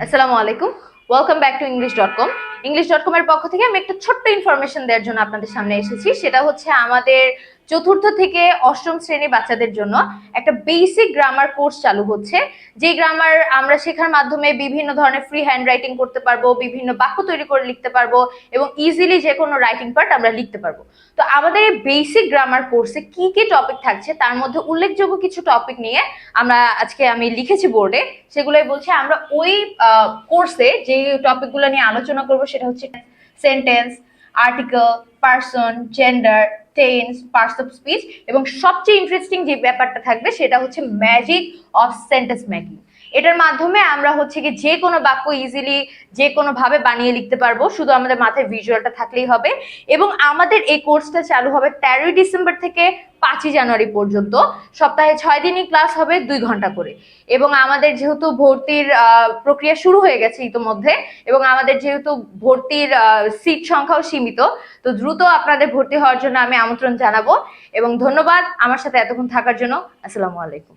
আসসালামু আলাইকুম। Welcome back to English dot com. English dot com এর পক্ষ থেকে আমি একটা ছোট্ট ইনফরমেশন দেওয়ার জন্য আপনাদের সামনে এসেছি। সেটা হচ্ছে আমাদের চতুর্থ থেকে অষ্টম শ্রেণীর বাচ্চাদের জন্য একটা বেসিক গ্রামার কোর্স চালু হচ্ছে। যে গ্রামার আমরা শেখার মাধ্যমে বিভিন্ন ধরনের ফ্রি হ্যান্ড রাইটিং করতে পারবো, বিভিন্ন বাক্য তৈরি করে লিখতে পারবো এবং ইজিলি যে কোনো রাইটিং পার্ট আমরা লিখতে পারবো। তো আমাদের এই বেসিক গ্রামার কোর্সে কি কি টপিক থাকছে তার মধ্যে উল্লেখযোগ্য কিছু টপিক নিয়ে আমি লিখেছি বোর্ডে, সেগুলোই বলছি। আমরা ওই কোর্সে যে টপিকগুলো নিয়ে আলোচনা করব সেটা হচ্ছে sentence, article, person, gender, tense, parts of speech এবং সবচেয়ে ইন্টারেস্টিং যে ব্যাপারটা থাকবে সেটা হচ্ছে ম্যাজিক অফ সেন্টেন্স মেকিং। এটার মাধ্যমে আমরা হচ্ছে কি যে কোনো বাক্য ইজিলি যে কোনো ভাবে বানিয়ে লিখতে পারবো, শুধু আমাদের মাথায় ভিজুয়ালটা থাকলেই হবে। এবং আমাদের এই কোর্সটা চালু হবে 13ই ডিসেম্বর থেকে 5ই জানুয়ারি পর্যন্ত। সপ্তাহে 6 দিনই ক্লাস হবে 2 ঘন্টা করে। এবং আমাদের যেহেতু ভর্তির প্রক্রিয়া শুরু হয়ে গেছে ইতোমধ্যে, এবং আমাদের যেহেতু ভর্তির সিট সংখ্যাও সীমিত, তো দ্রুত আপনাদের ভর্তি হওয়ার জন্য আমি আমন্ত্রণ জানাবো। এবং ধন্যবাদ আমার সাথে এতক্ষণ থাকার জন্য। আসসালামু আলাইকুম।